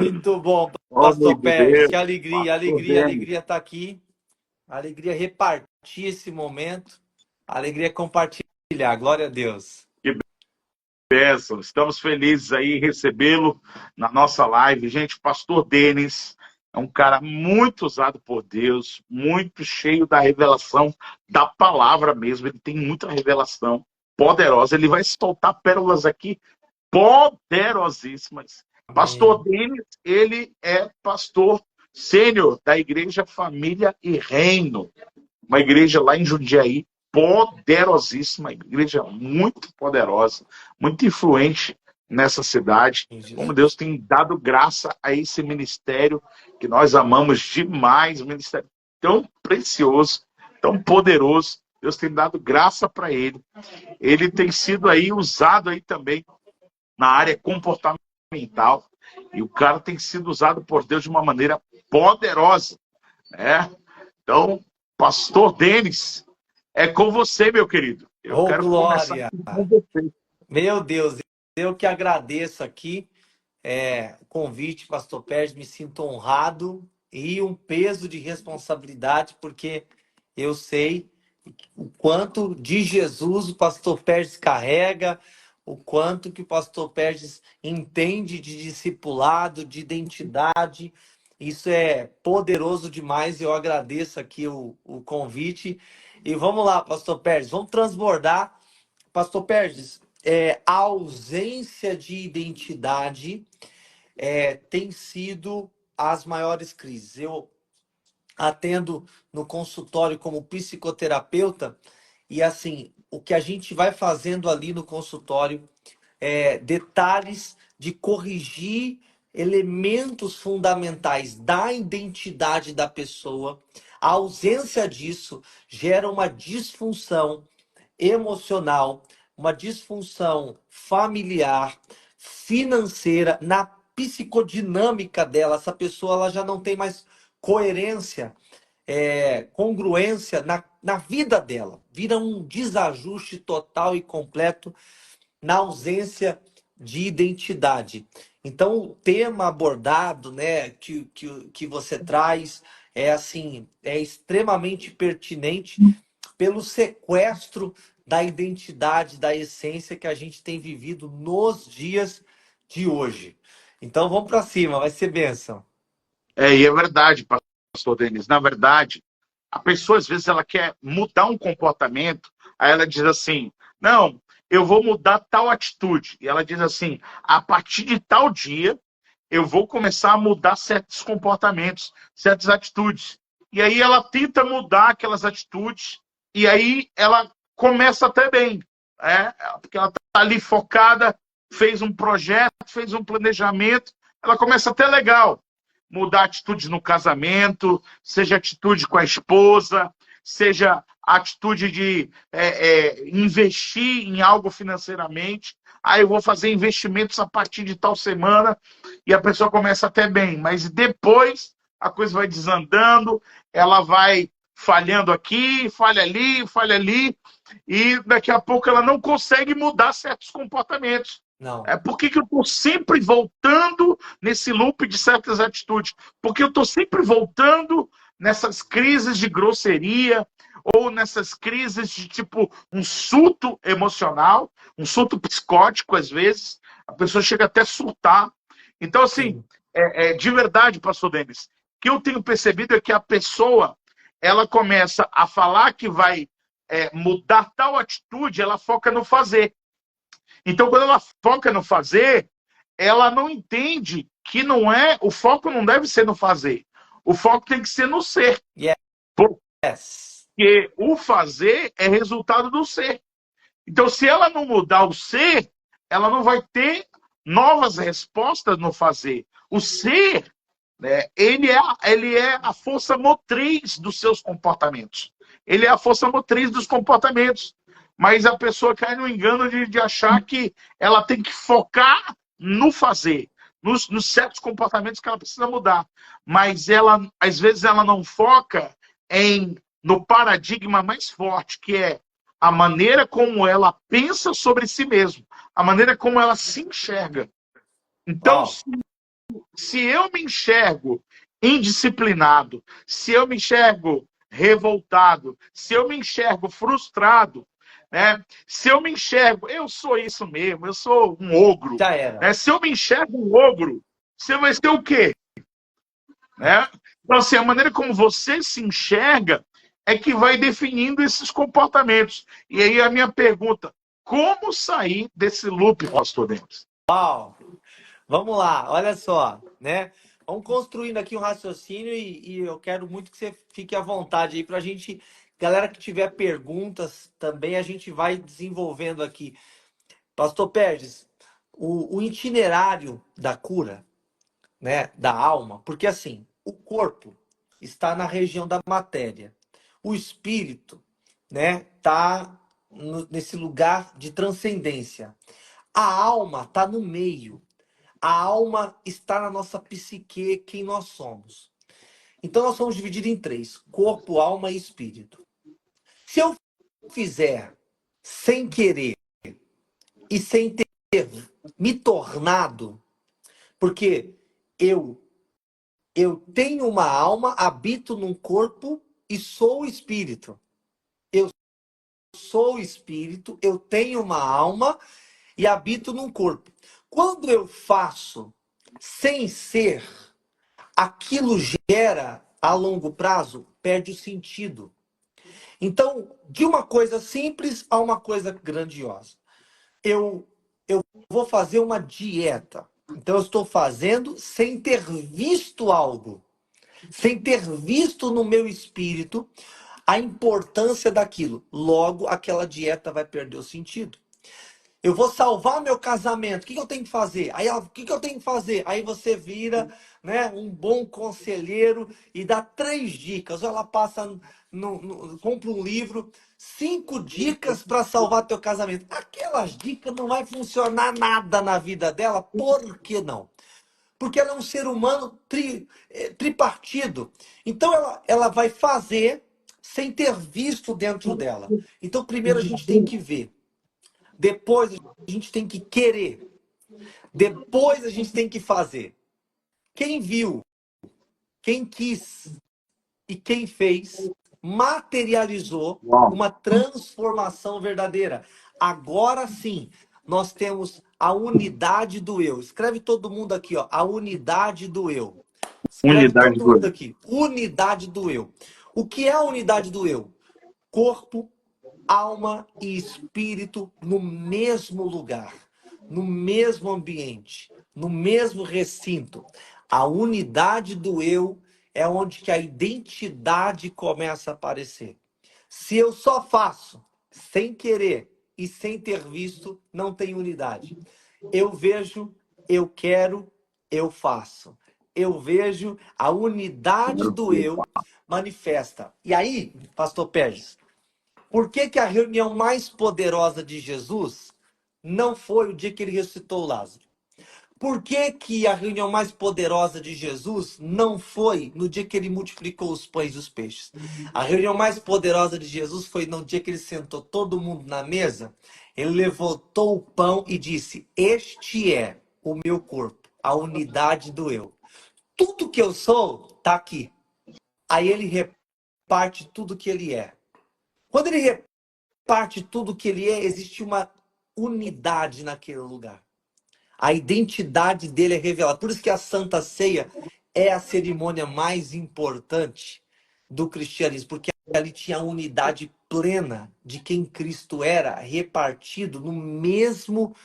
Muito bom, Homem Pastor de Pérez. Deus, Que alegria, pastor alegria, Denis. alegria estar aqui. Alegria repartir esse momento. Alegria compartilhar. Glória a Deus. Que bênção. Estamos felizes aí em recebê-lo na nossa live. Gente, o pastor Denis é um cara muito usado por Deus, muito cheio da revelação da palavra mesmo. Ele tem muita revelação poderosa. Ele vai soltar pérolas aqui poderosíssimas. Pastor Amém. Denis, ele é pastor sênior da Igreja Família e Reino, uma igreja lá em Jundiaí, poderosíssima, igreja muito poderosa, muito influente nessa cidade. Em Como Deus Jesus. tem dado graça a esse ministério que nós amamos demais, um ministério tão precioso, tão poderoso. Deus tem dado graça para ele. Ele tem sido aí usado aí também na área comportamental. E o cara tem sido usado por Deus de uma maneira poderosa, né? Então, pastor Denis, é com você, meu querido. Eu Oh, quero começar glória. aqui com você. Meu Deus, eu que agradeço aqui o convite, Pastor Pérez. Me sinto honrado e um peso de responsabilidade, porque eu sei o quanto de Jesus o pastor Pérez carrega, o quanto que o pastor Pérez entende de discipulado, de identidade. Isso é poderoso demais. Eu agradeço aqui o convite. E vamos lá, pastor Pérez, vamos transbordar. Pastor Pérez, a ausência de identidade tem sido as maiores crises. Eu atendo no consultório como psicoterapeuta e assim, o que a gente vai fazendo ali no consultório é detalhes de corrigir elementos fundamentais da identidade da pessoa. A ausência disso gera uma disfunção emocional, uma disfunção familiar, financeira, na psicodinâmica dela. Essa pessoa ela já não tem mais coerência, congruência na vida dela. Vira um desajuste total e completo na ausência de identidade. Então, o tema abordado, né, que você traz é assim, é extremamente pertinente pelo sequestro da identidade, da essência que a gente tem vivido nos dias de hoje. Então, vamos para cima, vai ser bênção. E é verdade, pastor Denis. Na verdade, a pessoa, às vezes, ela quer mudar um comportamento, aí ela diz assim, não, eu vou mudar tal atitude. E ela diz assim, a partir de tal dia, eu vou começar a mudar certos comportamentos, certas atitudes. E aí ela tenta mudar aquelas atitudes, e aí ela começa até bem, porque ela está ali focada, fez um projeto, fez um planejamento, ela começa até legal. Mudar atitudes no casamento, seja atitude com a esposa, seja atitude de investir em algo financeiramente. Aí eu vou fazer investimentos a partir de tal semana, e a pessoa começa até bem, mas depois a coisa vai desandando, ela vai falhando aqui, falha ali, e daqui a pouco ela não consegue mudar certos comportamentos. Não. Por que eu estou sempre voltando nesse loop de certas atitudes? Porque eu estou sempre voltando nessas crises de grosseria, ou nessas crises de tipo um surto emocional, um surto psicótico, às vezes, a pessoa chega até a surtar. Então, assim, Sim. de verdade, pastor Denis, o que eu tenho percebido é que a pessoa, ela começa a falar que vai mudar tal atitude, ela foca no fazer. Então, quando ela foca no fazer, ela não entende que o foco não deve ser no fazer. O foco tem que ser no ser. Yes. Porque o fazer é resultado do ser. Então, se ela não mudar o ser, ela não vai ter novas respostas no fazer. O ser, né, ele é a força motriz dos seus comportamentos. Ele é a força motriz dos comportamentos. Mas a pessoa cai no engano de achar que ela tem que focar no fazer, nos certos comportamentos que ela precisa mudar. Mas ela, às vezes, ela não foca no paradigma mais forte, que é a maneira como ela pensa sobre si mesma, a maneira como ela se enxerga. Então, Uau. se Se eu me enxergo indisciplinado, se eu me enxergo revoltado, se eu me enxergo frustrado, né? Se eu me enxergo, eu sou isso mesmo, eu sou um ogro, Já era. né? Se eu me enxergo um ogro, você vai ser o quê? Né? Então, assim, a maneira como você se enxerga é que vai definindo esses comportamentos. E aí a minha pergunta, como sair desse loop, pastor Denis? Uau! Vamos lá, olha só, né? Vamos construindo aqui um raciocínio e eu quero muito que você fique à vontade aí para a gente, galera que tiver perguntas também, a gente vai desenvolvendo aqui. Pastor Perges, o itinerário da cura, né, da alma, porque assim, o corpo está na região da matéria, o espírito, né, está nesse lugar de transcendência. A alma está no meio. A alma está na nossa psique, quem nós somos. Então nós somos divididos em três: corpo, alma e espírito. Se eu fizer sem querer e sem ter me tornado, porque eu eu tenho uma alma, habito num corpo e sou espírito. Eu sou espírito, eu tenho uma alma e habito num corpo. Quando eu faço sem ser, aquilo gera a longo prazo, perde o sentido. Então, de uma coisa simples a uma coisa grandiosa. Eu vou fazer uma dieta. Então, eu estou fazendo sem ter visto algo, sem ter visto no meu espírito a importância daquilo. Logo, aquela dieta vai perder o sentido. Eu vou salvar meu casamento. O que eu tenho que fazer? Aí ela, o que eu tenho que fazer? Aí você vira, né, um bom conselheiro e dá 3 dicas. Ela passa, compra um livro, 5 dicas para salvar teu casamento. Aquelas dicas não vai funcionar nada na vida dela. Por que não? Porque ela é um ser humano tripartido. Então ela vai fazer sem ter visto dentro dela. Então primeiro a gente tem que ver. Depois a gente tem que querer. Depois a gente tem que fazer. Quem viu, quem quis e quem fez, materializou Uau. uma transformação verdadeira. Agora sim, nós temos a unidade do eu. Escreve todo mundo aqui, ó, a unidade do eu. Escreve Unidade todo do mundo eu. aqui, unidade do eu. O que é a unidade do eu? Corpo, alma e espírito no mesmo lugar, no mesmo ambiente, no mesmo recinto. A unidade do eu é onde que a identidade começa a aparecer. Se eu só faço sem querer e sem ter visto, não tem unidade. Eu vejo, eu quero, eu faço. Eu vejo, a unidade do eu manifesta. E aí, pastor Pérez, por que que a reunião mais poderosa de Jesus não foi o dia que ele ressuscitou Lázaro? Por que que a reunião mais poderosa de Jesus não foi no dia que ele multiplicou os pães e os peixes? A reunião mais poderosa de Jesus foi no dia que ele sentou todo mundo na mesa, ele levantou o pão e disse: "Este é o meu corpo, a unidade do eu. Tudo que eu sou está aqui." Aí ele reparte tudo que ele é. Quando ele parte de tudo que ele é, existe uma unidade naquele lugar. A identidade dele é revelada. Por isso que a Santa Ceia é a cerimônia mais importante do cristianismo, porque ali tinha a unidade plena de quem Cristo era, repartido no mesmo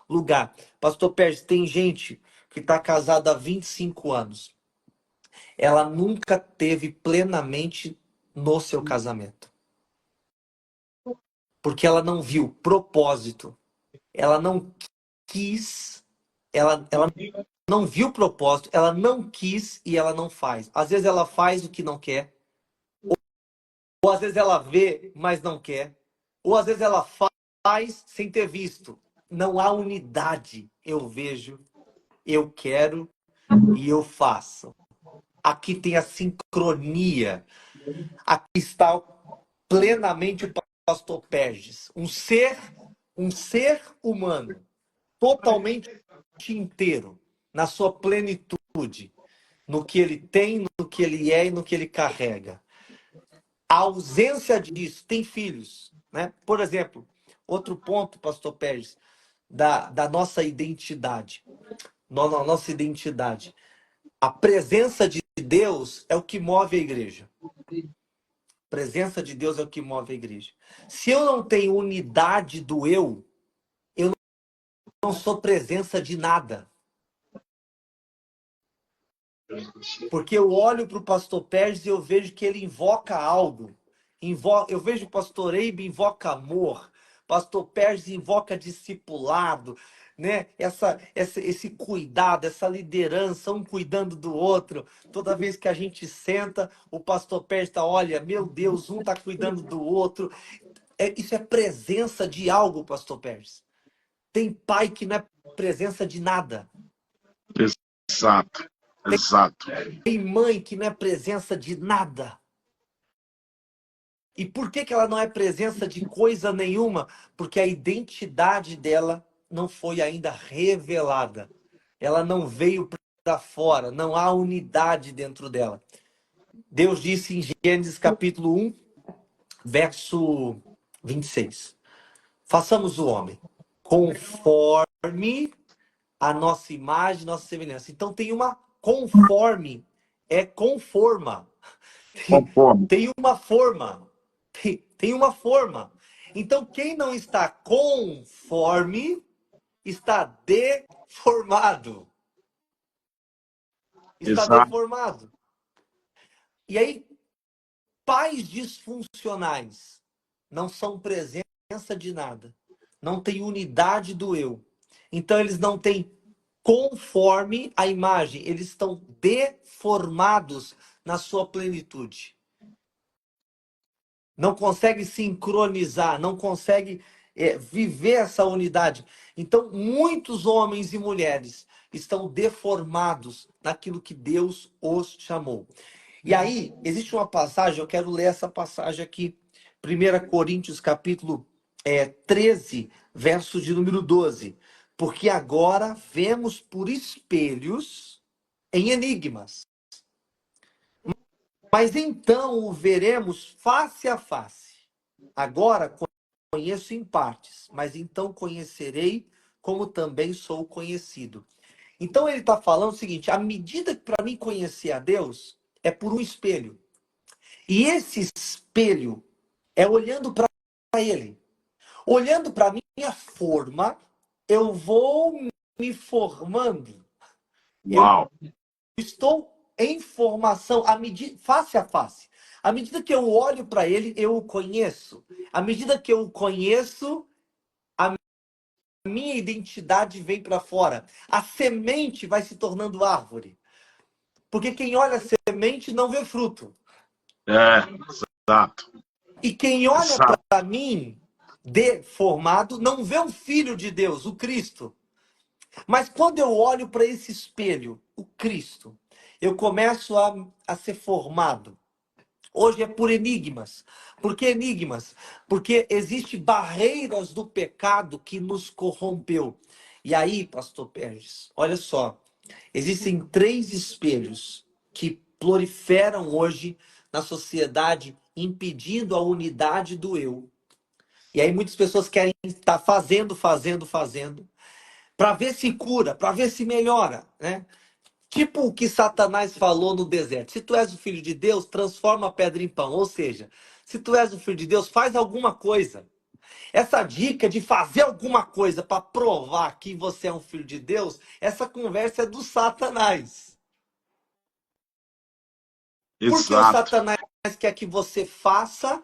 lugar. Pastor Pérez, tem gente que está casada há 25 anos. Ela nunca teve plenamente no seu casamento. Porque ela não viu propósito. Ela não quis, ela não viu propósito, ela não quis e ela não faz. Às vezes ela faz o que não quer, ou às vezes ela vê, mas não quer, ou às vezes ela faz sem ter visto. Não há unidade. Eu vejo, eu quero e eu faço. Aqui tem a sincronia. Aqui está plenamente o pastor Perges, um ser humano totalmente inteiro, na sua plenitude, plenitude no que ele tem, no que ele é e no que ele carrega. A ausência disso, tem filhos, né? Por exemplo, outro ponto, pastor Pérez, da nossa identidade. Nossa identidade. A presença de Deus é o que move a igreja. A presença de Deus é o que move a igreja. Se eu não tenho unidade do eu não sou presença de nada. Porque eu olho para o pastor Pérez e eu vejo que ele invoca algo. Eu vejo o pastor Eibe invoca amor. Pastor Pérez invoca discipulado, né? Esse cuidado, essa liderança, um cuidando do outro. Toda vez que a gente senta, o pastor Pérez está, olha, meu Deus, um está cuidando do outro. Isso é presença de algo, pastor Pérez. Tem pai que não é presença de nada. Exato, exato. Tem mãe que não é presença de nada. E por que ela não é presença de coisa nenhuma? Porque a identidade dela não foi ainda revelada. Ela não veio para fora. Não há unidade dentro dela. Deus disse em Gênesis capítulo 1, verso 26. Façamos o homem conforme a nossa imagem, nossa semelhança. Então tem uma conforme, é conforma. Conforme. Tem uma forma. Tem uma forma. Então, quem não está conforme, está deformado. Está Exato. deformado. E aí, pais disfuncionais não são presença de nada. Não tem unidade do eu. Então, eles não têm conforme a imagem. Eles estão deformados na sua plenitude. Não consegue sincronizar, não consegue viver essa unidade. Então, muitos homens e mulheres estão deformados naquilo que Deus os chamou. E aí, existe uma passagem, eu quero ler essa passagem aqui, 1 Coríntios, capítulo 13, verso de número 12. Porque agora vemos por espelhos em enigmas. Mas então o veremos face a face. Agora conheço em partes, mas então conhecerei como também sou conhecido. Então ele está falando o seguinte: à medida que para mim conhecer a Deus é por um espelho. E esse espelho é olhando para ele. Olhando para a minha forma, eu vou me formando. Eu Uau. estou em formação face a face. À medida que eu olho para ele, eu o conheço. À medida que eu o conheço, a minha identidade vem para fora. A semente vai se tornando árvore. Porque quem olha a semente não vê fruto. Exato. E quem olha Exato. para mim, deformado, não vê o Filho de Deus, o Cristo. Mas quando eu olho para esse espelho, o Cristo, eu começo a ser formado. Hoje é por enigmas. Por que enigmas? Porque existem barreiras do pecado que nos corrompeu. E aí, pastor Pérez, olha só. Existem 3 espelhos que proliferam hoje na sociedade, impedindo a unidade do eu. E aí muitas pessoas querem estar fazendo, para ver se cura, para ver se melhora, né? Tipo o que Satanás falou no deserto. Se tu és o filho de Deus, transforma a pedra em pão. Ou seja, se tu és o filho de Deus, faz alguma coisa. Essa dica de fazer alguma coisa para provar que você é um filho de Deus, essa conversa é do Satanás. Porque o Exato. Satanás quer que você faça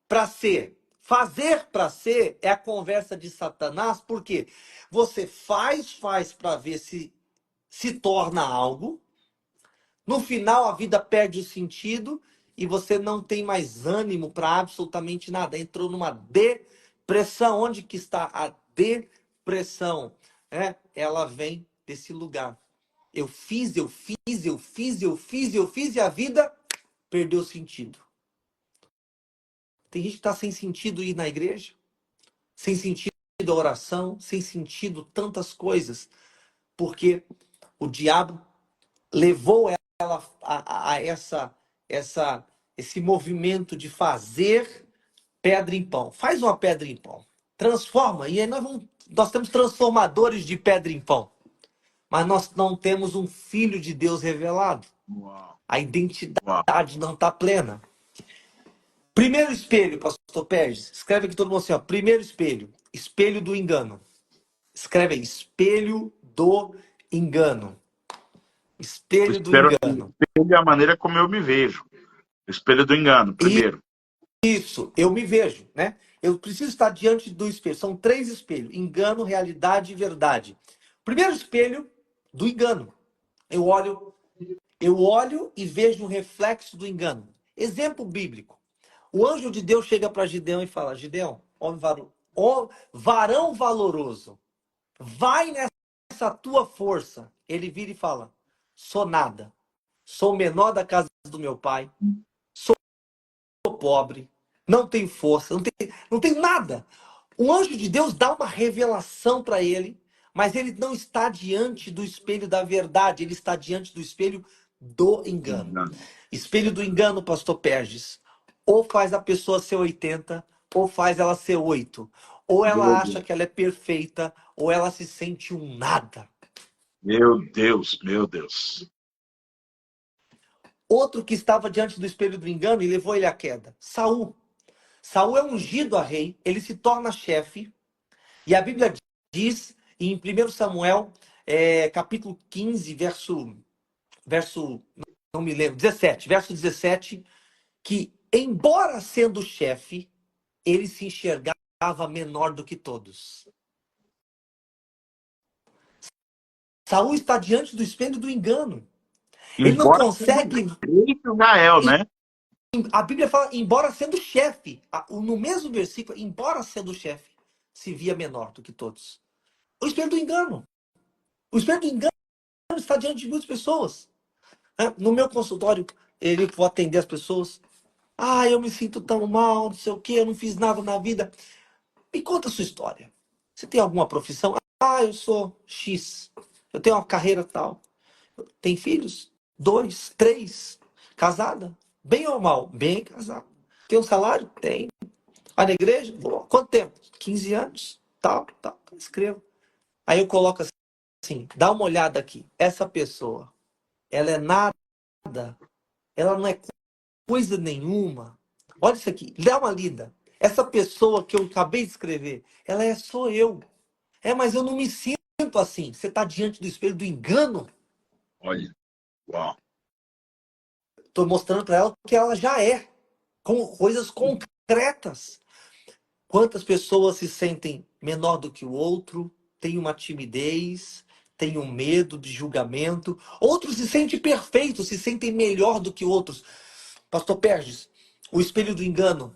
para ser. Fazer para ser é a conversa de Satanás, porque você faz para ver se torna algo. No final, a vida perde o sentido e você não tem mais ânimo para absolutamente nada. Entrou numa depressão. Onde que está a depressão? Ela vem desse lugar. Eu fiz e a vida perdeu sentido. Tem gente que está sem sentido ir na igreja, sem sentido a oração, sem sentido tantas coisas, porque o diabo levou ela a esse movimento de fazer pedra em pão. Faz uma pedra em pão. Transforma. E aí nós temos transformadores de pedra em pão. Mas nós não temos um filho de Deus revelado. Uau. A Uau. identidade não está plena. Primeiro espelho, pastor Pérez. Escreve aqui todo mundo assim, ó. Primeiro espelho. Espelho do engano. Escreve aí. Espelho do engano. O Espelho do espelho engano. é a maneira como eu me vejo. O espelho do engano, primeiro. Isso, eu me vejo, né? Eu preciso estar diante do espelho. São 3 espelhos: engano, realidade e verdade. Primeiro espelho do engano. Eu olho e vejo um reflexo do engano. Exemplo bíblico. O anjo de Deus chega para Gideão e fala: Gideão, varão valoroso, vai nessa tua força. Ele vira e fala: sou nada. Sou o menor da casa do meu pai. Sou pobre. Não tenho força. Não tenho nada. O anjo de Deus dá uma revelação para ele, mas ele não está diante do espelho da verdade. Ele está diante do espelho do engano. Espelho do engano, pastor Perges. Ou faz a pessoa ser 80, ou faz ela ser 8. Ou ela acha que ela é perfeita, ou ela se sente um nada. Meu Deus, meu Deus. Outro que estava diante do espelho do engano e levou ele à queda. Saul. Saul é ungido a rei, ele se torna chefe. E a Bíblia diz, em 1 Samuel, capítulo 15, não me lembro, 17, verso 17, que, embora sendo chefe, ele se enxergava menor do que todos. Saul está diante do espelho do engano. Ele não Embora consegue. Israel, né? A Bíblia fala, embora sendo chefe, no mesmo versículo, embora sendo chefe, se via menor do que todos. O espelho do engano. O espelho do engano está diante de muitas pessoas. No meu consultório, eu vou atender as pessoas. Eu me sinto tão mal, não sei o quê, eu não fiz nada na vida. Me conta a sua história. Você tem alguma profissão? Eu sou X. Eu tenho uma carreira tal. Tem filhos? 2, 3. Casada? Bem ou mal? Bem casada. Tem um salário? Tem. Vai na igreja? Vou. Quanto tempo? 15 anos. Tal. Escrevo. Aí eu coloco assim, dá uma olhada aqui. Essa pessoa, ela é nada. Ela não é coisa nenhuma. Olha isso aqui. Dá uma lida. Essa pessoa que eu acabei de escrever, sou eu. Mas eu não me sinto assim. Você está diante do espelho do engano. Olha, uau. Estou mostrando para ela que ela já é, com coisas concretas. Quantas pessoas se sentem menor do que o outro, têm uma timidez, têm um medo de julgamento. Outros se sentem perfeitos, se sentem melhor do que outros. Pastor Perges, o espelho do engano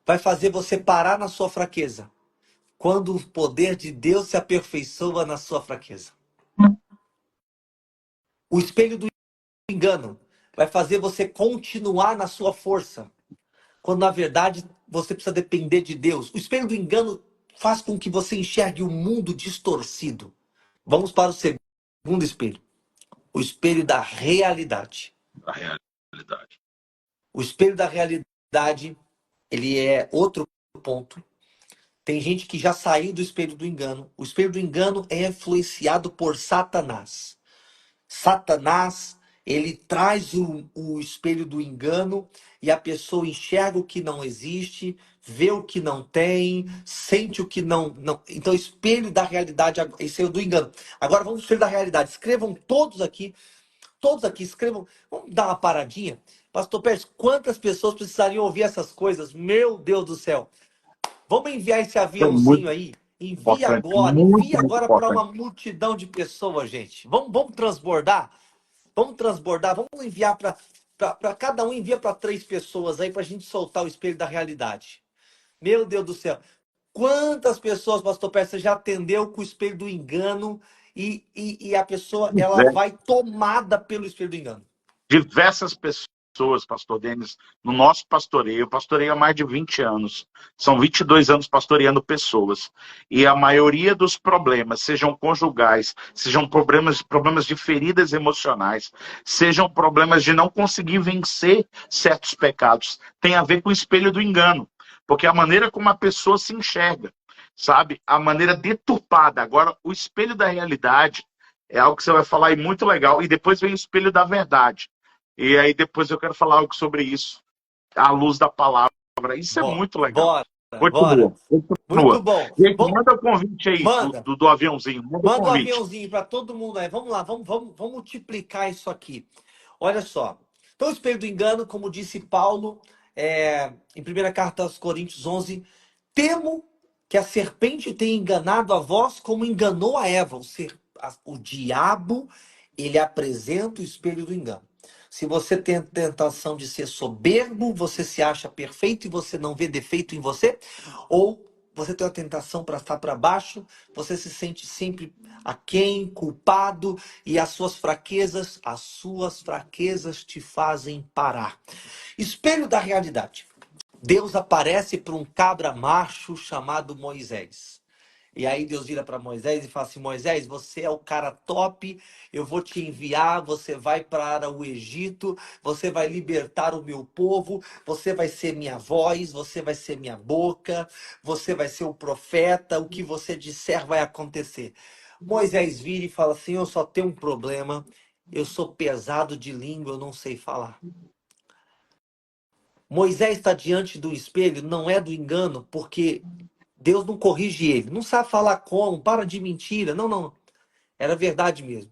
vai fazer você parar na sua fraqueza, quando o poder de Deus se aperfeiçoa na sua fraqueza. O espelho do engano vai fazer você continuar na sua força, quando na verdade você precisa depender de Deus. O espelho do engano faz com que você enxergue o mundo distorcido. Vamos para o segundo espelho. O espelho da realidade. A realidade. O espelho da realidade, ele é outro ponto. Tem gente que já saiu do espelho do engano. O espelho do engano é influenciado por Satanás. Satanás, ele traz o espelho do engano e a pessoa enxerga o que não existe, vê o que não tem, sente o que não. Então, espelho da realidade, esse é o do engano. Agora vamos ao espelho da realidade. Escrevam todos aqui, escrevam. Vamos dar uma paradinha. Pastor Pérez, quantas pessoas precisariam ouvir essas coisas? Meu Deus do céu. Vamos enviar esse É muito aviãozinho aí? importante, Envia muito agora para uma importante. multidão de pessoas, gente. Vamos transbordar? Vamos transbordar, vamos enviar para cada um, envia para 3 pessoas aí para a gente soltar o espelho da realidade. Meu Deus do céu. Quantas pessoas, pastor Pérez, você já atendeu com o espelho do engano e a pessoa ela vai tomada pelo espelho do engano? Diversas pessoas. pessoas, pastor Denis, no nosso pastoreio. Eu pastoreio há mais de 20 anos. São 22 anos pastoreando pessoas. E a maioria dos problemas, sejam conjugais, sejam problemas de feridas emocionais, sejam problemas de não conseguir vencer certos pecados, tem a ver com o espelho do engano. Porque a maneira como a pessoa se enxerga, sabe? A maneira deturpada. Agora, o espelho da realidade é algo que você vai falar aí muito legal. E depois vem o espelho da verdade. E aí depois eu quero falar algo sobre isso, à luz da palavra. Isso é muito legal. Bora, bora. Continua, Muito continua. bom. Gente, Bom, manda o convite aí manda. do aviãozinho. Manda o Manda um convite. aviãozinho para todo mundo aí. Vamos lá, vamos multiplicar isso aqui. Olha só. Então, o espelho do engano, como disse Paulo, em 1 carta aos Coríntios 11, temo que a serpente tenha enganado a vós como enganou a Eva. O diabo, ele apresenta o espelho do engano. Se você tem a tentação de ser soberbo, você se acha perfeito e você não vê defeito em você, ou você tem a tentação para estar para baixo, você se sente sempre aquém, culpado, e as suas fraquezas te fazem parar. Espelho da realidade. Deus aparece para um cabra macho chamado Moisés. E aí Deus vira para Moisés e fala assim: Moisés, você é o cara top, eu vou te enviar, você vai para o Egito, você vai libertar o meu povo, você vai ser minha voz, você vai ser minha boca, você vai ser o profeta, o que você disser vai acontecer. Moisés vira e fala assim: eu só tenho um problema, eu sou pesado de língua, eu não sei falar. Moisés está diante do espelho, não é do engano, porque Deus não corrige ele. Não sabe falar como, para de mentira. Não, não. Era verdade mesmo.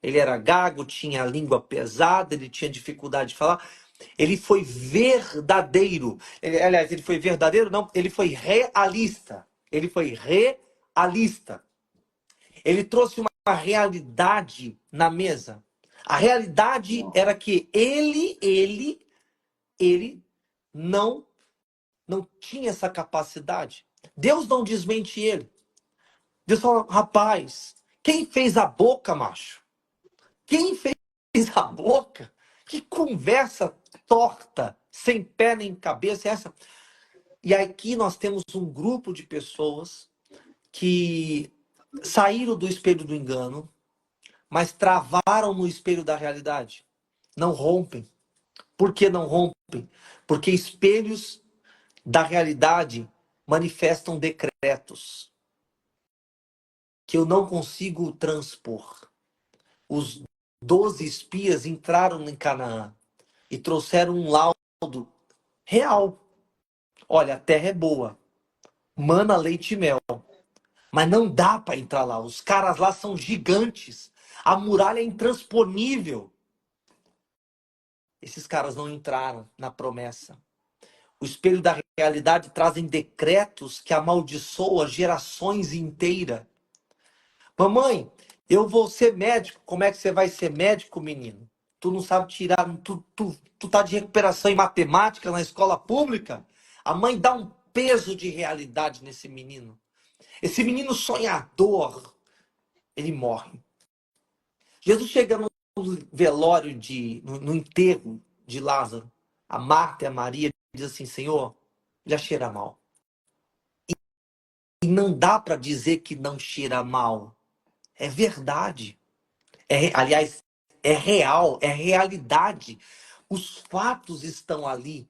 Ele era gago, tinha a língua pesada, ele tinha dificuldade de falar. Ele foi verdadeiro. Aliás, ele foi verdadeiro? Não, ele foi realista. Ele foi realista. Ele trouxe uma realidade na mesa. A realidade era que ele não tinha essa capacidade. Deus não desmente ele. Deus fala: rapaz, quem fez a boca, macho? Quem fez a boca? Que conversa torta, sem pé nem cabeça é essa? E aqui nós temos um grupo de pessoas que saíram do espelho do engano, mas travaram no espelho da realidade. Não rompem. Por que não rompem? Porque espelhos da realidade manifestam decretos que eu não consigo transpor. Os 12 espias entraram em Canaã e trouxeram um laudo real. Olha, a terra é boa, mana, leite e mel, mas não dá para entrar lá. Os caras lá são gigantes, a muralha é intransponível. Esses caras não entraram na promessa. O espelho da realidade trazem decretos que amaldiçoam gerações inteiras. Mamãe, eu vou ser médico. Como é que você vai ser médico, menino? Tu não sabe tirar. Tu tá de recuperação em matemática na escola pública? A mãe dá um peso de realidade nesse menino. Esse menino sonhador, ele morre. Jesus chega no velório, no enterro de Lázaro. A Marta e a Maria diz assim: Senhor, já cheira mal. E não dá para dizer que não cheira mal. É verdade. Aliás, é real, é realidade. Os fatos estão ali.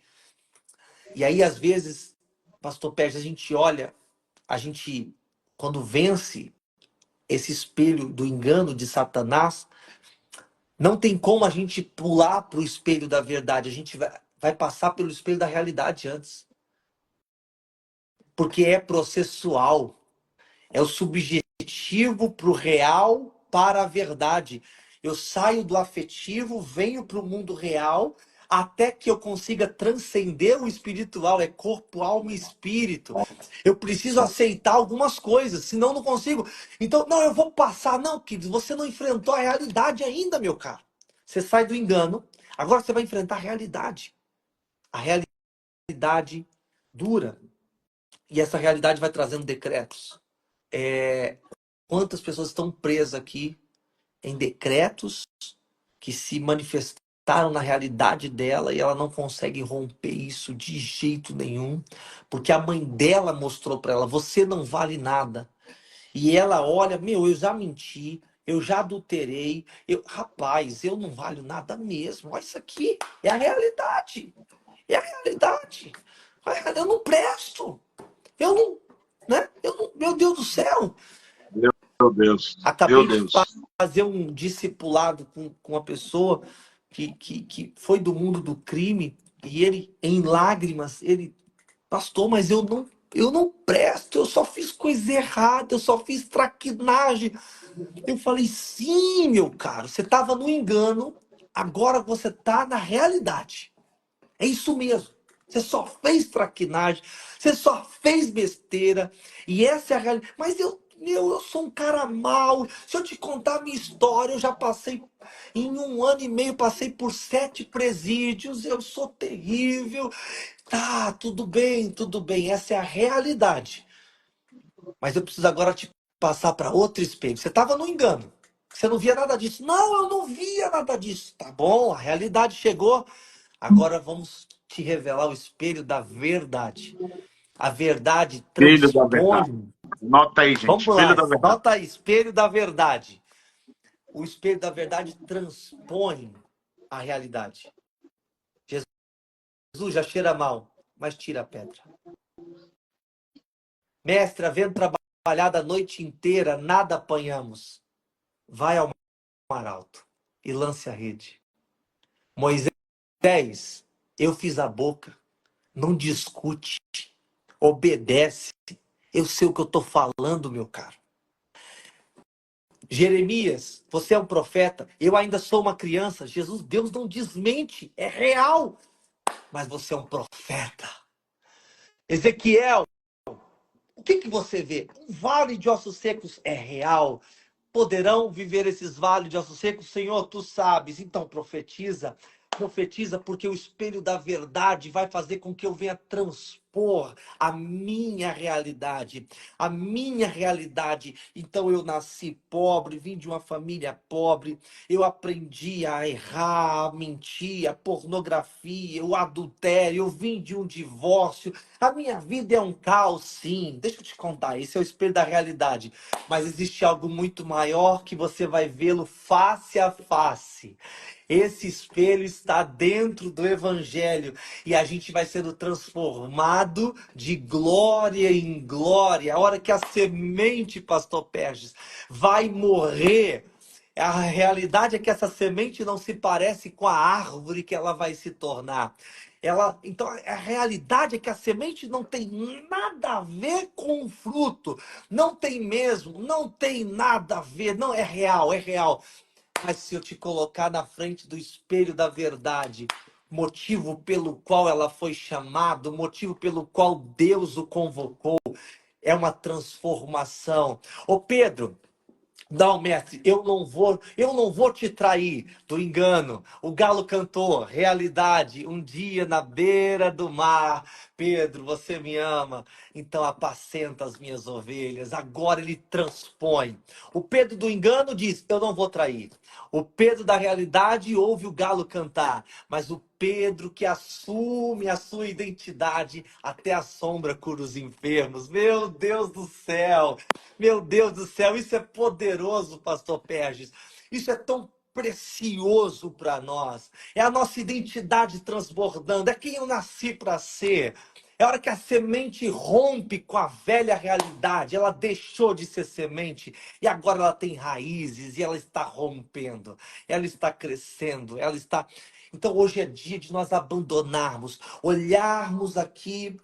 E aí, às vezes, pastor Pérez, a gente olha, quando vence esse espelho do engano de Satanás, não tem como a gente pular para o espelho da verdade. A gente vai passar pelo espelho da realidade antes. Porque é processual. É o subjetivo para o real, para a verdade. Eu saio do afetivo, venho para o mundo real, até que eu consiga transcender o espiritual. É corpo, alma e espírito. Eu preciso aceitar algumas coisas, senão não consigo. Então, não, eu vou passar. Não, querido, você não enfrentou a realidade ainda, meu caro. Você sai do engano, agora você vai enfrentar a realidade. A realidade dura. E essa realidade vai trazendo decretos. Quantas pessoas estão presas aqui em decretos que se manifestaram limitaram na realidade dela e ela não consegue romper isso de jeito nenhum, porque a mãe dela mostrou para ela: você não vale nada. E ela olha: meu, eu já menti, eu já adulterei, rapaz, eu não valho nada mesmo. Olha isso aqui, é a realidade. É a realidade. Eu não presto. Eu não, né? Meu Deus do céu. Meu Deus, meu Acabei de Deus. fazer um discipulado com uma pessoa que foi do mundo do crime e ele, em lágrimas, ele: pastor, mas eu não presto, eu só fiz coisa errada, eu só fiz traquinagem. Eu falei: sim, meu caro, você estava no engano, agora você está na realidade. É isso mesmo. Você só fez traquinagem, você só fez besteira, e essa é a realidade. Mas eu sou um cara mau. Se eu te contar a minha história, eu já passei, em 1 ano e meio, passei por 7 presídios, eu sou terrível. Tá, tudo bem, essa é a realidade. Mas eu preciso agora te passar para outro espelho. Você estava no engano. Você não via nada disso. Não, eu não via nada disso. Tá bom, a realidade chegou. Agora vamos te revelar o espelho da verdade. A verdade Filho da verdade. transpõe. Nota aí, Vamos gente. Filho lá, da verdade. nota aí, espelho da verdade. O espelho da verdade transpõe a realidade. Jesus já cheira mal, mas tira a pedra. Mestre, havendo trabalhado a noite inteira, nada apanhamos. Vai ao mar alto e lance a rede. Moisés, eu fiz a boca. Não discute, obedece. Eu sei o que eu estou falando, meu caro. Jeremias, você é um profeta, eu ainda sou uma criança. Jesus, Deus não desmente, é real. Mas você é um profeta. Ezequiel, o que você vê? Um vale de ossos secos é real. Poderão viver esses vales de ossos secos? Senhor, tu sabes. Então profetiza. Profetiza, porque o espelho da verdade vai fazer com que eu venha transpor a minha realidade. A minha realidade. Então eu nasci pobre, vim de uma família pobre. Eu aprendi a errar, a mentir, a pornografia, o adultério. Eu vim de um divórcio. A minha vida é um caos, sim. Deixa eu te contar. Esse é o espelho da realidade. Mas existe algo muito maior que você vai vê-lo face a face. Esse espelho está dentro do Evangelho e a gente vai sendo transformado de glória em glória. A hora que a semente, pastor Perges, vai morrer, a realidade é que essa semente não se parece com a árvore que ela vai se tornar. Então, a realidade é que a semente não tem nada a ver com o fruto. Não tem mesmo, não tem nada a ver. Não, é real, é real. Mas se eu te colocar na frente do espelho da verdade, motivo pelo qual ela foi chamada, motivo pelo qual Deus o convocou, é uma transformação. Ô Pedro, não, mestre, eu não vou te trair do engano. O galo cantou, realidade, um dia na beira do mar. Pedro, você me ama, então apacenta as minhas ovelhas. Agora ele transpõe. O Pedro do engano diz: eu não vou trair. O Pedro da realidade ouve o galo cantar, mas o Pedro que assume a sua identidade, até a sombra cura os enfermos. Meu Deus do céu! Meu Deus do céu, isso é poderoso, pastor Perges. Isso é tão precioso para nós. É a nossa identidade transbordando. É quem eu nasci para ser. É a hora que a semente rompe com a velha realidade. Ela deixou de ser semente e agora ela tem raízes e ela está rompendo. Ela está crescendo. Ela está. Então hoje é dia de nós abandonarmos, olharmos aqui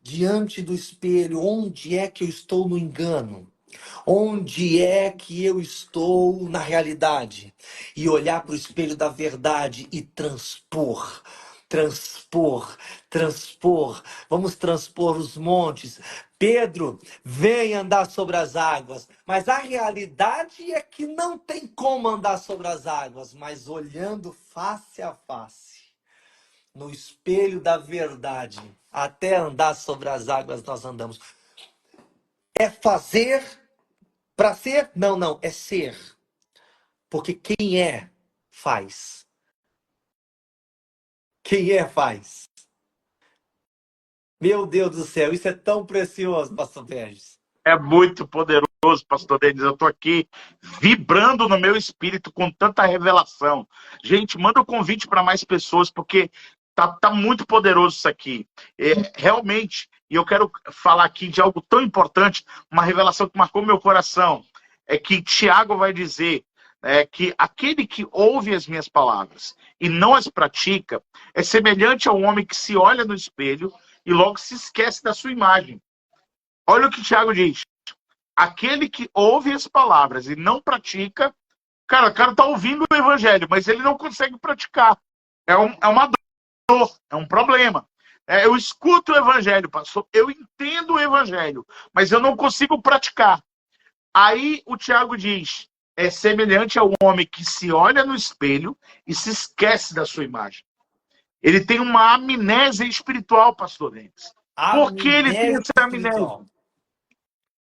diante do espelho, onde é que eu estou no engano? Onde é que eu estou na realidade? E olhar para o espelho da verdade e transpor. Transpor, transpor. Vamos transpor os montes. Pedro, vem andar sobre as águas. Mas a realidade é que não tem como andar sobre as águas, mas olhando face a face no espelho da verdade, até andar sobre as águas nós andamos. É fazer para ser? Não, não, é ser. Porque quem é, faz. Quem faz. Meu Deus do céu, isso é tão precioso, pastor Pérez. É muito poderoso, pastor Denis. Eu estou aqui vibrando no meu espírito com tanta revelação. Gente, manda um convite para mais pessoas, porque tá muito poderoso isso aqui. Realmente, e eu quero falar aqui de algo tão importante, uma revelação que marcou meu coração, é que Tiago vai dizer que aquele que ouve as minhas palavras e não as pratica é semelhante ao homem que se olha no espelho e logo se esquece da sua imagem. Olha o que Tiago diz. Aquele que ouve as palavras e não pratica, cara, o cara está ouvindo o evangelho, mas ele não consegue praticar. É uma dor, é um problema. Eu escuto o evangelho, pastor, eu entendo o evangelho, mas eu não consigo praticar. Aí o Tiago diz, é semelhante ao homem que se olha no espelho e se esquece da sua imagem. Ele tem uma amnésia espiritual, pastor Denis. Por que ele tem Amnésia essa amnésia? espiritual.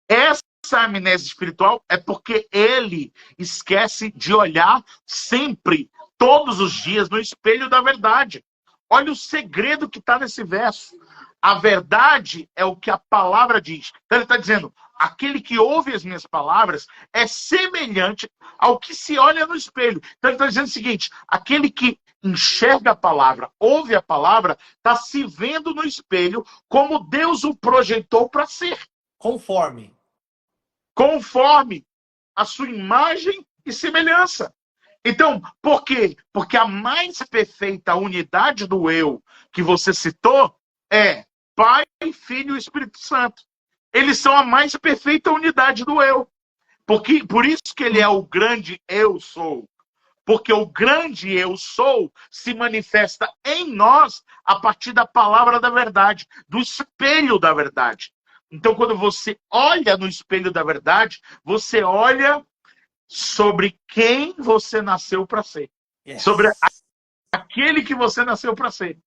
Essa amnésia espiritual é porque ele esquece de olhar sempre, todos os dias, no espelho da verdade. Olha o segredo que está nesse verso. A verdade é o que a palavra diz. Então ele está dizendo, aquele que ouve as minhas palavras é semelhante ao que se olha no espelho. Então ele está dizendo o seguinte, aquele que enxerga a palavra, ouve a palavra, está se vendo no espelho como Deus o projetou para ser. Conforme a sua imagem e semelhança. Então, por quê? Porque a mais perfeita unidade do eu que você citou é Pai, Filho e Espírito Santo. Eles são a mais perfeita unidade do eu. Por isso que ele é o grande eu sou. Porque o grande eu sou se manifesta em nós a partir da palavra da verdade, do espelho da verdade. Então, quando você olha no espelho da verdade, você olha sobre quem você nasceu para ser. Yes. Sobre aquele que você nasceu para ser.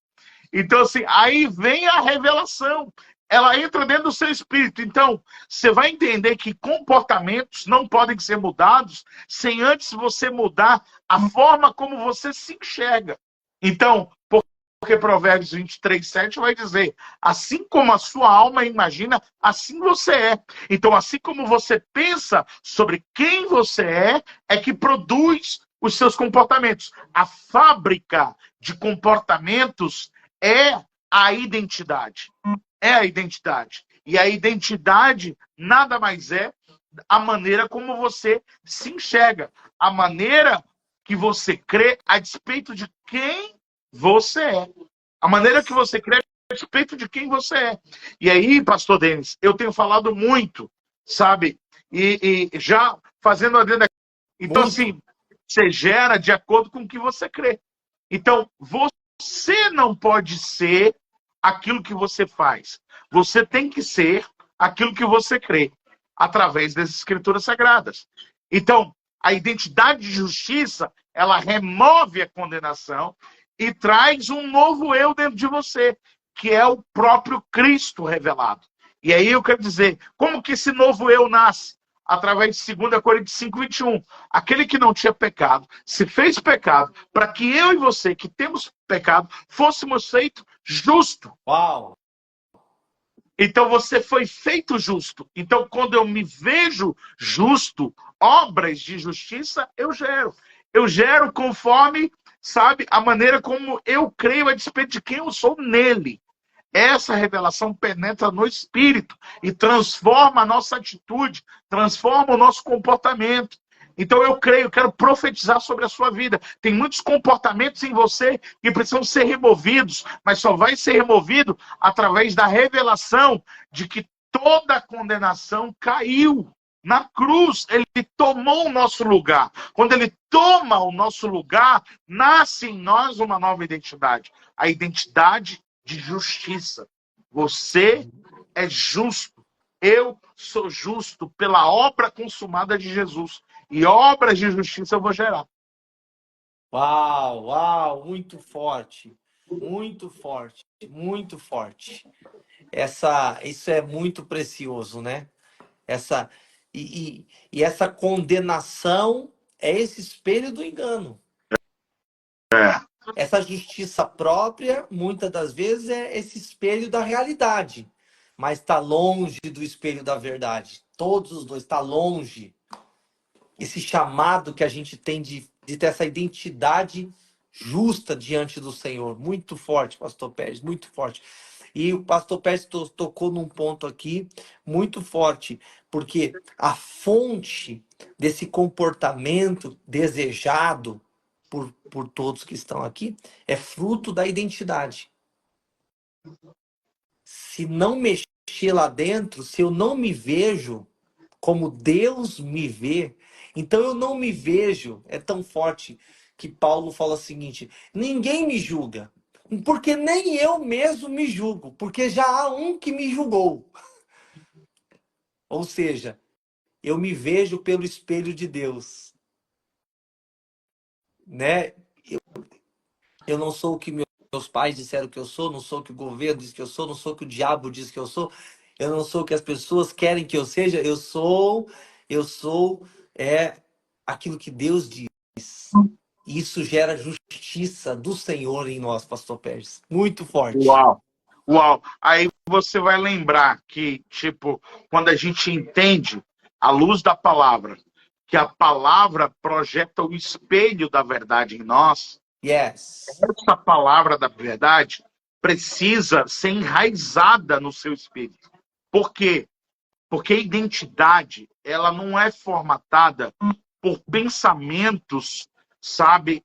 Então, assim, aí vem a revelação. Ela entra dentro do seu espírito. Então, você vai entender que comportamentos não podem ser mudados sem antes você mudar a forma como você se enxerga. Então, porque Provérbios 23:7 vai dizer, assim como a sua alma imagina, assim você é. Então, assim como você pensa sobre quem você é que produz os seus comportamentos. A fábrica de comportamentos é a identidade. É a identidade. E a identidade nada mais é a maneira como você se enxerga. A maneira que você crê a despeito de quem você é. A maneira que você crê a respeito de quem você é. E aí, pastor Denis, eu tenho falado muito, sabe? E já fazendo adendo aqui. Então, Muito. assim, você gera de acordo com o que você crê. Então, você não pode ser aquilo que você faz. Você tem que ser aquilo que você crê, através das escrituras sagradas. Então, a identidade de justiça, ela remove a condenação e traz um novo eu dentro de você, que é o próprio Cristo revelado. E aí eu quero dizer, como que esse novo eu nasce? Através de 2 Coríntios 5:21. Aquele que não tinha pecado, se fez pecado, para que eu e você, que temos pecado, fôssemos feitos justos. Uau! Então você foi feito justo. Então, quando eu me vejo justo, obras de justiça, eu gero. Eu gero conforme, sabe, a maneira como eu creio a despeito de quem eu sou nele. Essa revelação penetra no espírito e transforma a nossa atitude, transforma o nosso comportamento. Então eu creio, quero profetizar sobre a sua vida. Tem muitos comportamentos em você que precisam ser removidos, mas só vai ser removido através da revelação de que toda a condenação caiu. Na cruz, ele tomou o nosso lugar. Quando ele toma o nosso lugar, nasce em nós uma nova identidade. A identidade de justiça. Você é justo. Eu sou justo pela obra consumada de Jesus. E obras de justiça eu vou gerar. Uau, uau, muito forte. Muito forte, muito forte. Isso é muito precioso, né? Essa, e essa condenação é esse espelho do engano. É. É essa justiça própria, muitas das vezes, é esse espelho da realidade, mas está longe do espelho da verdade. Todos os dois, está longe. Esse chamado que a gente tem de ter essa identidade justa diante do Senhor. Muito forte, pastor Pérez, muito forte. E o pastor Pérez tocou num ponto aqui muito forte, porque a fonte desse comportamento desejado por todos que estão aqui é fruto da identidade. Se não mexer lá dentro, se eu não me vejo como Deus me vê, então eu não me vejo, é tão forte que Paulo fala o seguinte: ninguém me julga, porque nem eu mesmo me julgo, porque já há um que me julgou. Ou seja, eu me vejo pelo espelho de Deus, né? Eu não sou o que meus pais disseram que eu sou, não sou o que o governo diz que eu sou, não sou o que o diabo diz que eu sou, eu não sou o que as pessoas querem que eu seja, eu sou aquilo que Deus diz. Isso gera justiça do Senhor em nós, pastor Pérez. Muito forte. Uau, uau. Aí você vai lembrar que, tipo, quando a gente entende à luz da palavra, que a palavra projeta o espelho da verdade em nós, Yes. essa palavra da verdade precisa ser enraizada no seu espírito. Por quê? Porque a identidade, ela não é formatada por pensamentos, sabe,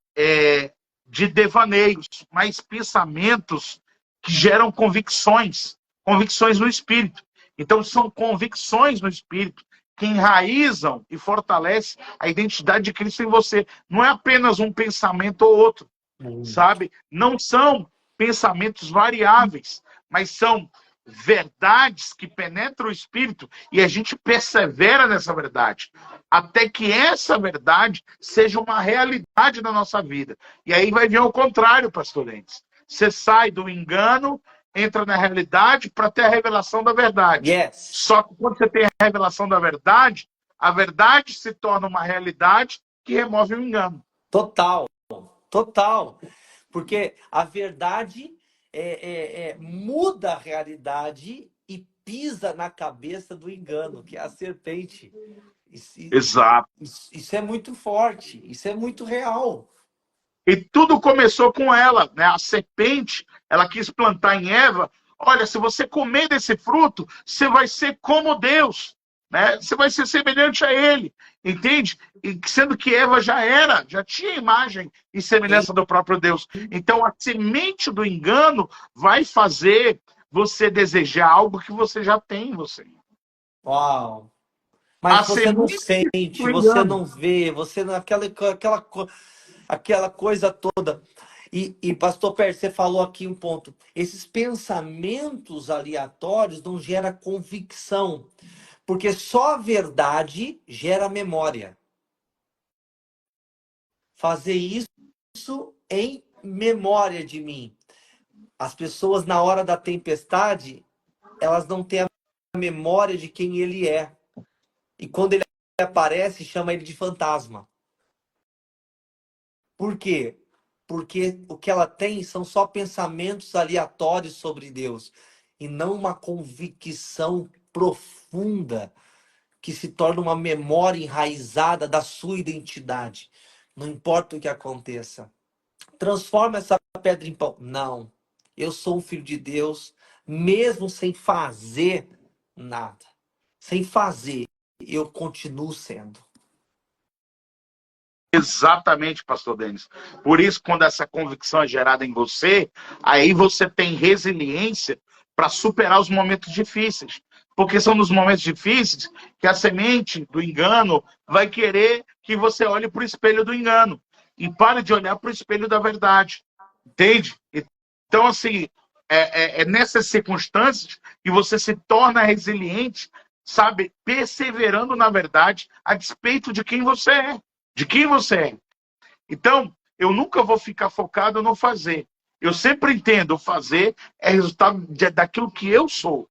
de devaneios, mas pensamentos que geram convicções, convicções no espírito. Então, são convicções no espírito que enraizam e fortalecem a identidade de Cristo em você. Não é apenas um pensamento ou outro, sabe? Não são pensamentos variáveis, mas são verdades que penetram o espírito e a gente persevera nessa verdade, até que essa verdade seja uma realidade na nossa vida. E aí vai vir ao contrário, pastor Lentes. Você sai do engano, entra na realidade para ter a revelação da verdade. Yes. Só que quando você tem a revelação da verdade, a verdade se torna uma realidade que remove o engano. Total. Total. Porque a verdade muda a realidade e pisa na cabeça do engano, que é a serpente. Isso, Exato. isso é muito forte, isso é muito real. E tudo começou com ela, né? A serpente, ela quis plantar em Eva: olha, se você comer desse fruto, você vai ser como Deus, né? Você vai ser semelhante a ele, entende? E sendo que Eva já tinha imagem e semelhança do próprio Deus. Então a semente do engano vai fazer você desejar algo que você já tem em você. Uau! A Mas você não semente sente, do você engano. não vê, você não, aquela coisa toda. E pastor Pérez, você falou aqui um ponto. Esses pensamentos aleatórios não geram convicção, porque só a verdade gera memória. Fazer isso em memória de mim. As pessoas, na hora da tempestade, elas não têm a memória de quem ele é. E quando ele aparece, chama ele de fantasma. Por quê? Porque o que ela tem são só pensamentos aleatórios sobre Deus e não uma convicção profunda que se torna uma memória enraizada da sua identidade. Não importa o que aconteça. Transforma essa pedra em pão. Não. Eu sou um filho de Deus, mesmo sem fazer nada. Sem fazer, eu continuo sendo. Exatamente, pastor Denis. Por isso, quando essa convicção é gerada em você, aí você tem resiliência para superar os momentos difíceis. Porque são nos momentos difíceis que a semente do engano vai querer que você olhe para o espelho do engano e pare de olhar para o espelho da verdade. Entende? Então, assim, é nessas circunstâncias que você se torna resiliente, sabe? Perseverando na verdade a despeito de quem você é. De quem você é. Então, eu nunca vou ficar focado no fazer. Eu sempre entendo, o fazer é resultado daquilo que eu sou.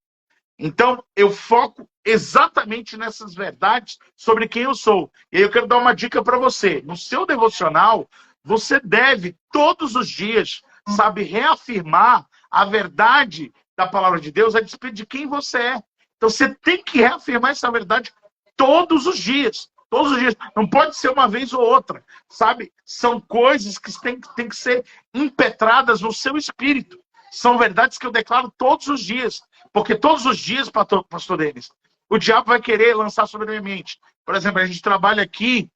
Então, eu foco exatamente nessas verdades sobre quem eu sou. E aí eu quero dar uma dica para você. No seu devocional, Você deve, todos os dias, sabe, reafirmar a verdade da palavra de Deus a despeito de quem você é. Então você tem que reafirmar essa verdade todos os dias. Todos os dias. Não pode ser uma vez ou outra. Sabe? São coisas que têm que ser impetradas no seu espírito. São verdades que eu declaro todos os dias. Porque todos os dias, pastor Denis, o diabo vai querer lançar sobre a minha mente. Por exemplo, a gente trabalha aqui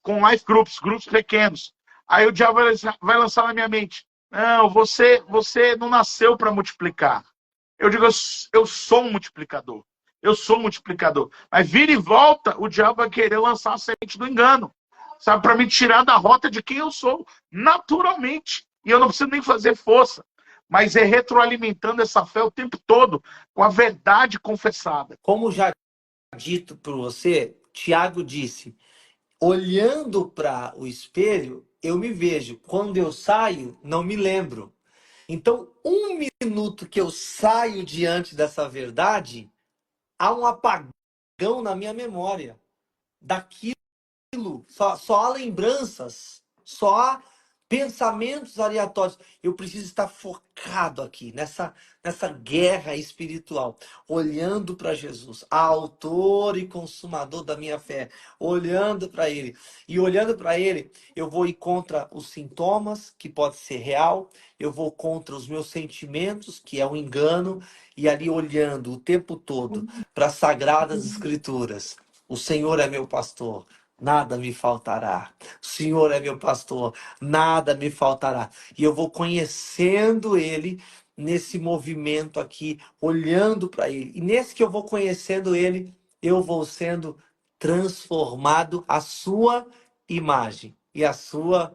com life groups, grupos pequenos. Aí o diabo vai lançar na minha mente. Não, você não nasceu para multiplicar. Eu digo, eu sou um multiplicador. Eu sou um multiplicador. Mas vira e volta, o diabo vai querer lançar a semente do engano. Sabe, para me tirar da rota de quem eu sou, naturalmente. E eu não preciso nem fazer força. Mas é retroalimentando essa fé o tempo todo, com a verdade confessada. Como já dito por você, Tiago disse, olhando para o espelho, eu me vejo. Quando eu saio, não me lembro. Então, um minuto que eu saio diante dessa verdade, há um apagão na minha memória daquilo. Só há lembranças, só há pensamentos aleatórios. Eu preciso estar focado aqui, nessa guerra espiritual, olhando para Jesus, autor e consumador da minha fé, olhando para Ele. E olhando para Ele, eu vou ir contra os sintomas, que pode ser real, eu vou contra os meus sentimentos, que é um engano, e ali olhando o tempo todo para as Sagradas Escrituras. O Senhor é meu pastor, nada me faltará. O Senhor é meu pastor, nada me faltará. E eu vou conhecendo Ele nesse movimento aqui, olhando para Ele. E nesse que eu vou conhecendo Ele, eu vou sendo transformado à sua imagem e à sua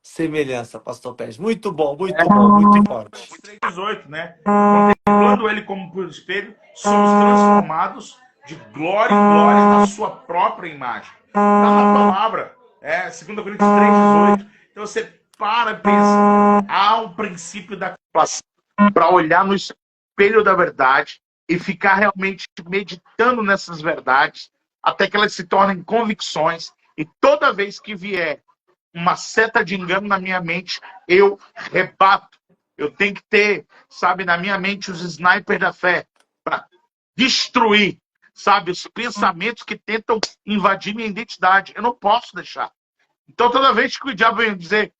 semelhança, Pastor Pérez. Muito bom, muito bom, muito forte. 3:18, né? Contemplando ele como por espelho, somos transformados de glória em glória à sua própria imagem. Está na palavra, 2 Coríntios 3:18. Então você para e pensa, há um princípio da contemplação para olhar no espelho da verdade e ficar realmente meditando nessas verdades até que elas se tornem convicções. E toda vez que vier uma seta de engano na minha mente, eu rebato. Eu tenho que ter, sabe, na minha mente os snipers da fé para destruir, sabe, os pensamentos que tentam invadir minha identidade. Eu não posso deixar. Então, toda vez que o diabo vem dizer,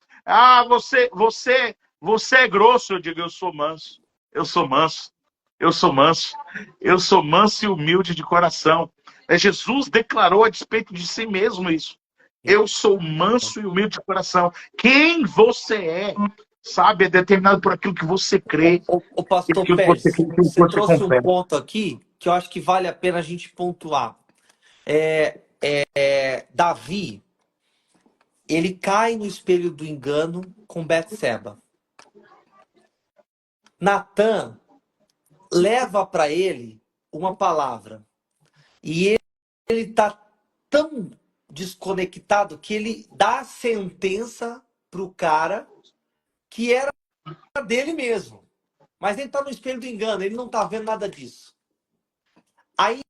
você é grosso, eu digo, eu sou manso. Eu sou manso. Eu sou manso. Eu sou manso e humilde de coração. Jesus declarou a despeito de si mesmo isso. Eu sou manso e humilde de coração. Quem você é, sabe, é determinado por aquilo que você crê. O Pastor Aquilo que você Pérez, crê, aquilo que você você trouxe um confessa. ponto aqui que eu acho que vale a pena a gente pontuar. Davi, ele cai no espelho do engano com Betseba. Natã leva para ele uma palavra. E ele está tão desconectado que ele dá a sentença para o cara que era dele mesmo. Mas ele está no espelho do engano, ele não está vendo nada disso. Aí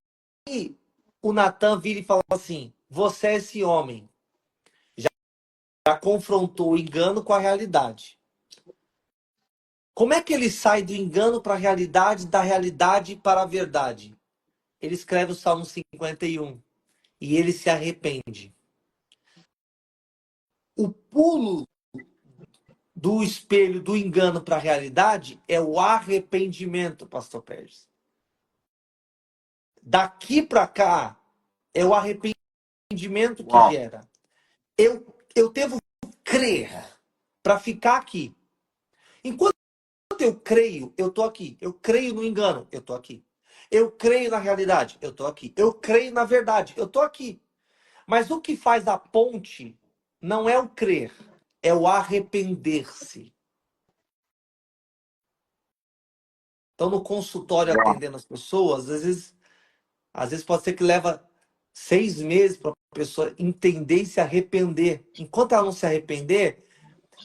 o Natan vira e fala assim: você é esse homem. Já confrontou o engano com a realidade. Como é que ele sai do engano para a realidade, da realidade para a verdade? Ele escreve o Salmo 51 e ele se arrepende. O pulo do espelho do engano para a realidade é o arrependimento, Pastor Pérez. Daqui para cá é o arrependimento que gera. Eu devo crer para ficar aqui. Enquanto eu creio, eu estou aqui. Eu creio no engano, eu estou aqui. Eu creio na realidade, eu estou aqui. Eu creio na verdade, eu estou aqui. Mas o que faz a ponte não é o crer, é o arrepender-se. Então, no consultório, atendendo as pessoas, às vezes pode ser que leva 6 meses para a pessoa entender e se arrepender. Enquanto ela não se arrepender,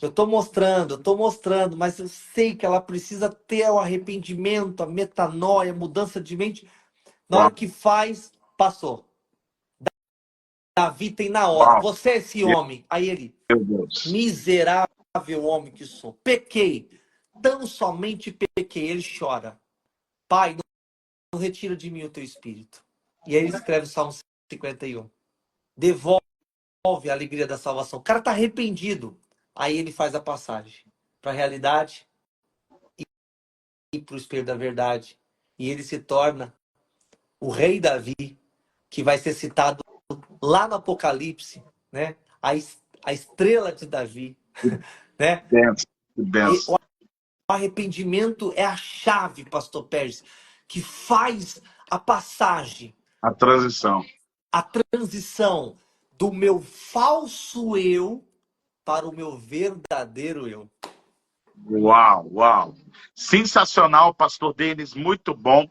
eu estou mostrando, mas eu sei que ela precisa ter o arrependimento, a metanoia, a mudança de mente. Na hora que faz, passou. Davi tem na hora. Uau, Você é esse homem. Aí ele, meu Deus. miserável homem que sou. Pequei. Tão somente pequei. Ele chora. Pai, não retira de mim o teu espírito. E aí ele escreve o Salmo 51. Devolve a alegria da salvação. O cara tá arrependido. Aí ele faz a passagem para a realidade e para o espelho da verdade. E ele se torna o rei Davi, que vai ser citado lá no Apocalipse, né? A estrela de Davi, né? Benção, que E benção. o arrependimento é a chave, pastor Pérez, que faz a passagem, A transição. a transição do meu falso eu para o meu verdadeiro eu. Uau, uau. Sensacional, pastor Denis, muito bom.